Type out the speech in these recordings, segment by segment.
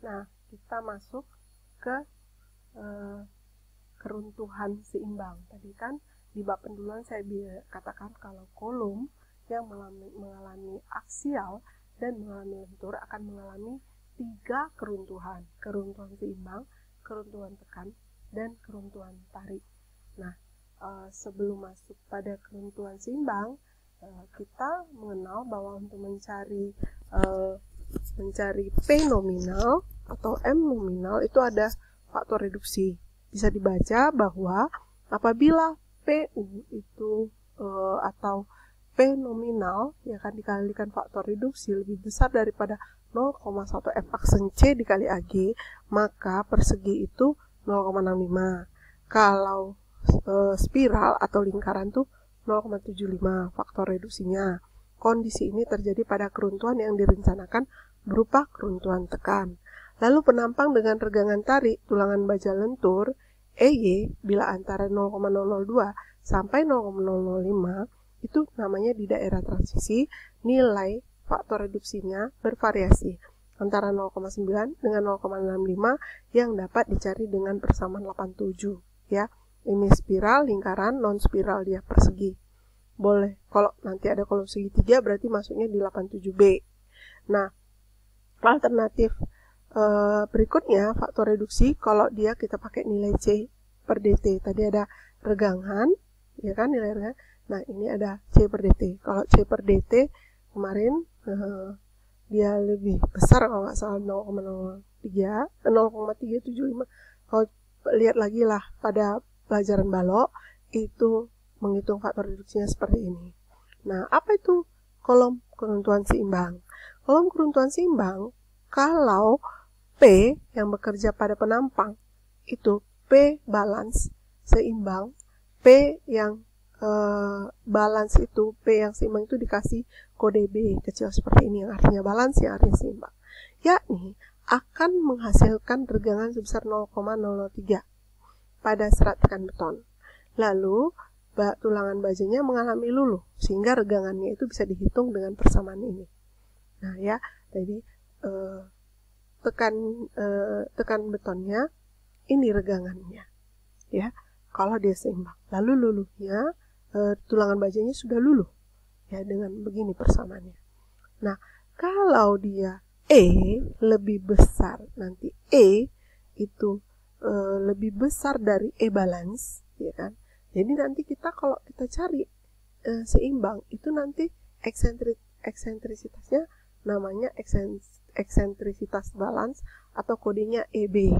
Nah, kita masuk ke keruntuhan seimbang. Tadi kan di bab penduluan saya katakan kalau kolom yang mengalami aksial dan mengalami lentur akan mengalami 3 keruntuhan. Keruntuhan seimbang, keruntuhan tekan, dan keruntuhan tarik. Nah, sebelum masuk pada keruntuhan seimbang, kita mengenal bahwa untuk mencari P nominal atau M nominal itu ada faktor reduksi. Bisa dibaca bahwa apabila PU itu atau P nominal ya kan dikalikan faktor reduksi lebih besar daripada 0,1 F aksen C dikali AG, maka persegi itu 0,65. Kalau spiral atau lingkaran tuh 0,75 faktor reduksinya. Kondisi ini terjadi pada keruntuhan yang direncanakan berupa keruntuhan tekan. Lalu penampang dengan regangan tarik tulangan baja lentur EY bila antara 0,002 sampai 0,005 itu namanya di daerah transisi, nilai faktor reduksinya bervariasi antara 0,9 dengan 0,65 yang dapat dicari dengan persamaan 87 ya. Ini spiral, lingkaran, non spiral dia persegi. Boleh, kalau nanti ada kolom segitiga berarti masuknya di 87B. Nah, alternatif berikutnya faktor reduksi kalau dia kita pakai nilai C per DT. Tadi ada regangan, ya kan nilai regangan. Nah, ini ada C per DT. Kalau C per DT kemarin dia lebih besar kalau nggak salah 0,375. Kalau lihat lagi lah pada pelajaran balok itu menghitung faktor reduksinya seperti ini. Nah, apa itu kolom keruntuhan seimbang? Kolom keruntuhan seimbang kalau P yang bekerja pada penampang itu P balance seimbang, P yang balance itu, P yang seimbang itu dikasih kode B kecil seperti ini yang artinya balance, yang artinya seimbang, yakni akan menghasilkan regangan sebesar 0,003 pada serat tekan beton. Lalu tulangan bajanya mengalami luluh sehingga regangannya itu bisa dihitung dengan persamaan ini. Nah ya, jadi tekan betonnya ini regangannya ya kalau dia seimbang. Lalu luluhnya tulangan bajanya sudah luluh ya dengan begini persamaannya. Nah, kalau dia E lebih besar, nanti E itu lebih besar dari E balance ya kan. Jadi nanti kita kalau kita cari seimbang itu nanti eksentrisitasnya namanya eksentrisitas balance atau kodenya EB.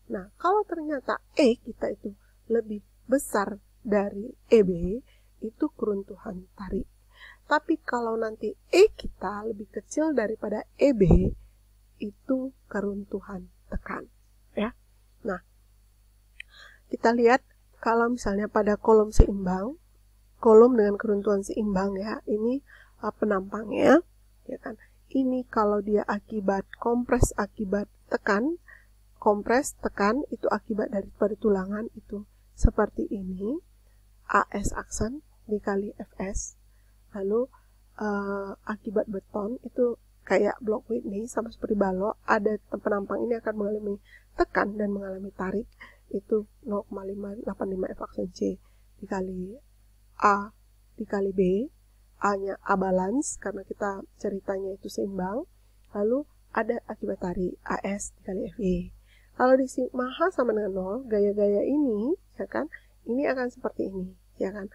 Nah, kalau ternyata E kita itu lebih besar dari EB, itu keruntuhan tarik. Tapi kalau nanti E kita lebih kecil daripada EB, itu keruntuhan tekan. Ya. Nah, kita lihat kalau misalnya pada kolom seimbang, kolom dengan keruntuhan seimbang ya, ini penampangnya, ya kan. Ini kalau dia akibat kompres akibat tekan, kompres tekan itu akibat daripada tulangan itu seperti ini, AS aksen dikali FS. Lalu akibat beton itu kayak blok Whitney sama seperti balok, ada penampang ini akan mengalami tekan dan mengalami tarik itu 0,585 F aksen C dikali A dikali B, A-nya A balance karena kita ceritanya itu seimbang. Lalu ada akibat tarik AS dikali FE. Kalau di sigma H sama dengan 0, gaya-gaya ini ya kan, ini akan seperti ini ya kan.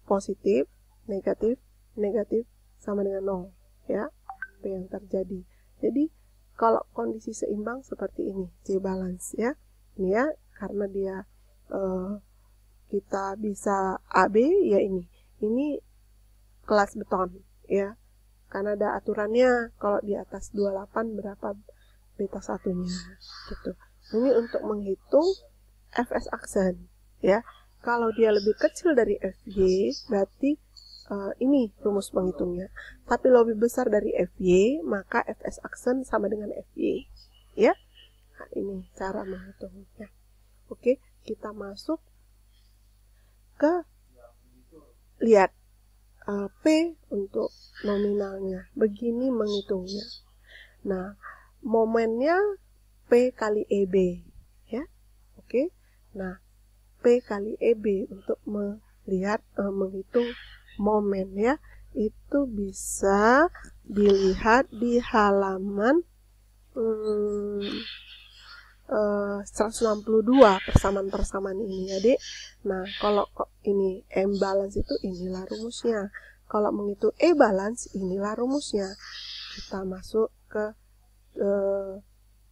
Positif, negatif, negatif sama dengan 0 ya. Apa yang terjadi. Jadi kalau kondisi seimbang seperti ini, C balance ya. Ini ya karena dia kita bisa AB ya ini. Ini kelas beton ya. Karena ada aturannya kalau di atas 28 berapa beta satunya gitu. Ini untuk menghitung FS aksen ya. Kalau dia lebih kecil dari FY berarti ini rumus menghitungnya. Tapi lebih besar dari FY maka FS aksen sama dengan FY ya. Nah, ini cara menghitungnya. Oke, kita masuk ke lihat P untuk nominalnya. Begini menghitungnya. Nah, momennya P kali EB, ya. Oke. Nah, P kali EB untuk melihat menghitung momen, ya. Itu bisa dilihat di halaman 162 persamaan-persamaan ini, ya, Dek. Nah, kalau ini M balance itu inilah rumusnya. Kalau menghitung E balance inilah rumusnya. Kita masuk ke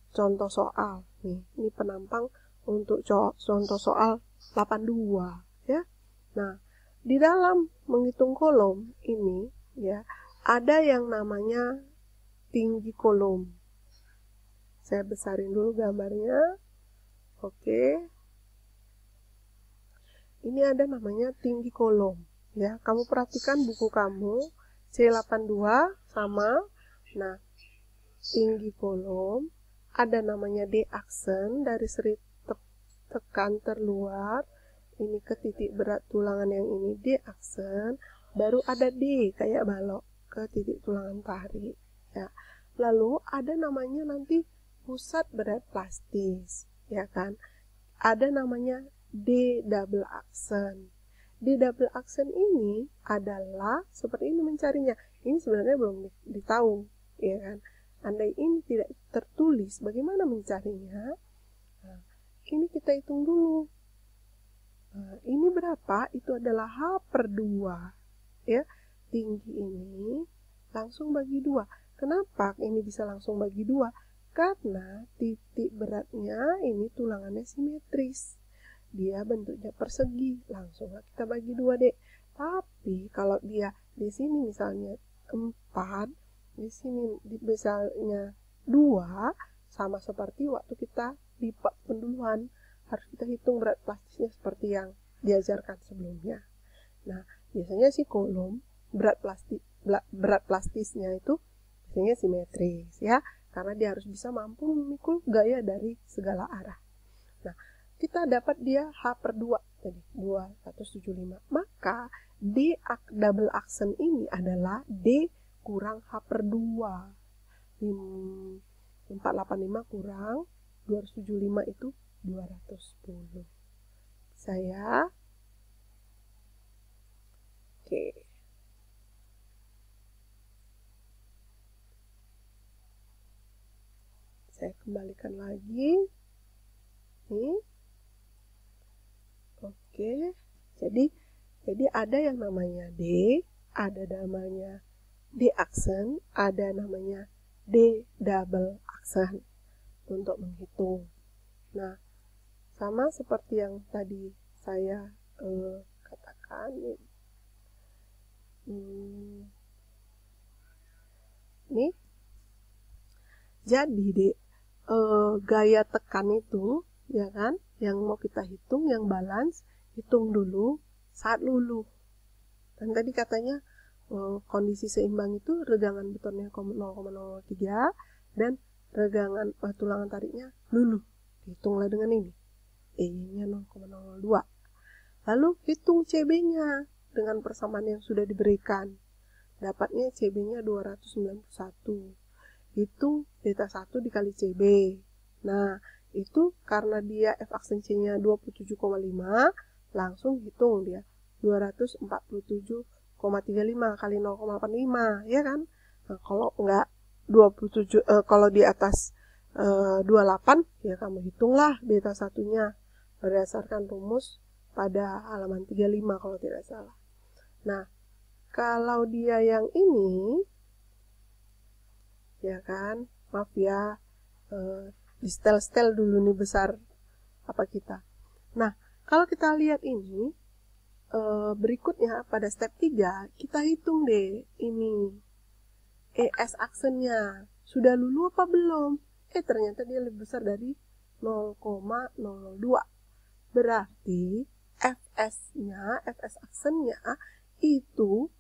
contoh soal. Nih, ini penampang untuk contoh soal 82, ya. Nah, di dalam menghitung kolom ini, ya, ada yang namanya tinggi kolom. Saya besarin dulu gambarnya. Oke. Ini ada namanya tinggi kolom, ya. Kamu perhatikan buku kamu C82 sama. Nah, tinggi kolom ada namanya D aksen dari seri tekan terluar ini ke titik berat tulangan yang ini D aksen, baru ada D kayak balok ke titik tulangan tarik, ya. Lalu ada namanya nanti pusat berat plastis, ya kan. Ada namanya D double aksen. D double aksen ini adalah seperti ini mencarinya. Ini sebenarnya belum ditahu, ya kan. Andai ini tidak tertulis, bagaimana mencarinya? Nah, ini kita hitung dulu. Nah, ini berapa? Itu adalah H/2. Ya, tinggi ini langsung bagi 2. Kenapa ini bisa langsung bagi 2? Karena titik beratnya ini tulangannya simetris. Dia bentuknya persegi. Langsunglah kita bagi 2, Dek. Tapi kalau dia di sini misalnya 4, di sini misalnya 2, sama seperti waktu kita di penduluan, harus kita hitung berat plastisnya seperti yang diajarkan sebelumnya. Nah, biasanya si kolom berat plastisnya itu biasanya simetris, ya, karena dia harus bisa mampu memikul gaya dari segala arah. Nah, kita dapat dia H/2, jadi 275. Maka D double aksen ini adalah D kurang H/2. 485 kurang 275 itu 210. Saya saya kembalikan lagi. Nih. Oke. Jadi ada yang namanya D, ada namanya D aksen, ada namanya D double aksen untuk menghitung. Nah, sama seperti yang tadi saya katakan. Nih. Jadi, gaya tekan itu, ya kan, yang mau kita hitung, yang balance, hitung dulu saat luluh. Dan tadi katanya kondisi seimbang itu regangan betonnya 0,03 dan regangan tulangan tariknya luluh. Hitunglah dengan ini. E-nya 0,02. Lalu hitung CB-nya dengan persamaan yang sudah diberikan. Dapatnya CB-nya 291. Hitung beta 1 dikali CB. Nah, itu karena dia F aksen C-nya 27,5, langsung hitung dia 247,35 kali 0,85, ya kan? Nah, kalau enggak 27, kalau di atas 28, ya kamu hitunglah beta 1-nya berdasarkan rumus pada halaman 35 kalau tidak salah. Nah, kalau dia yang ini, ya kan, maaf ya, di setel dulu nih besar apa kita. Nah, kalau kita lihat ini, berikutnya pada step 3, kita hitung deh ini ES aksennya. Sudah lulu apa belum? Ternyata dia lebih besar dari 0,02. Berarti FS aksennya itu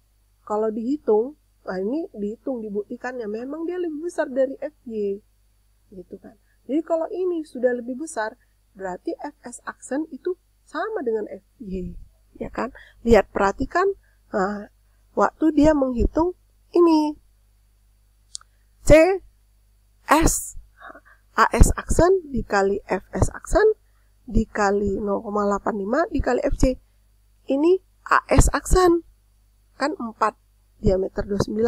kalau dihitung, nah ini dihitung, dibuktikannya memang dia lebih besar dari FY, gitu kan. Jadi kalau ini sudah lebih besar, berarti FS aksen itu sama dengan FY, ya kan. Lihat, perhatikan, waktu dia menghitung ini CS AS aksen aksen dikali Fs aksen dikali 0,85 dikali Fc. Ini AS aksen. Kan 4 diameter 29.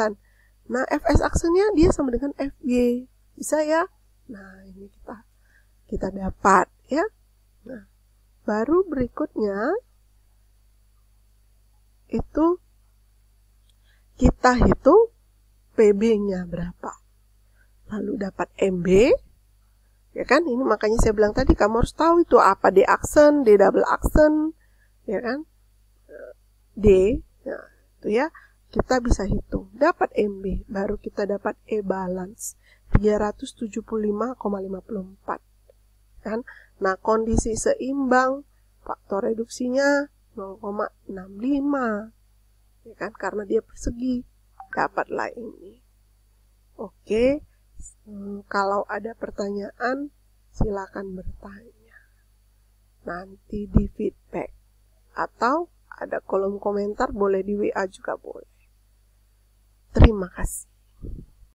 Nah, Fs aksennya dia sama dengan Fy. Bisa ya? Nah, ini kita dapat ya. Nah, baru berikutnya itu kita hitung PB-nya berapa. Lalu dapat MB. Ya kan? Ini makanya saya bilang tadi kamu harus tahu itu apa D aksen, D double aksen, ya kan? D. Nah, itu ya. Kita bisa hitung. Dapat MB, baru kita dapat E balance 375,54. Kan? Nah, kondisi seimbang faktor reduksinya 0,65. Ya kan? Karena dia persegi. Dapatlah ini. Oke. Kalau ada pertanyaan, silakan bertanya. Nanti di feedback. Atau ada kolom komentar, boleh di WA juga boleh. Terima kasih.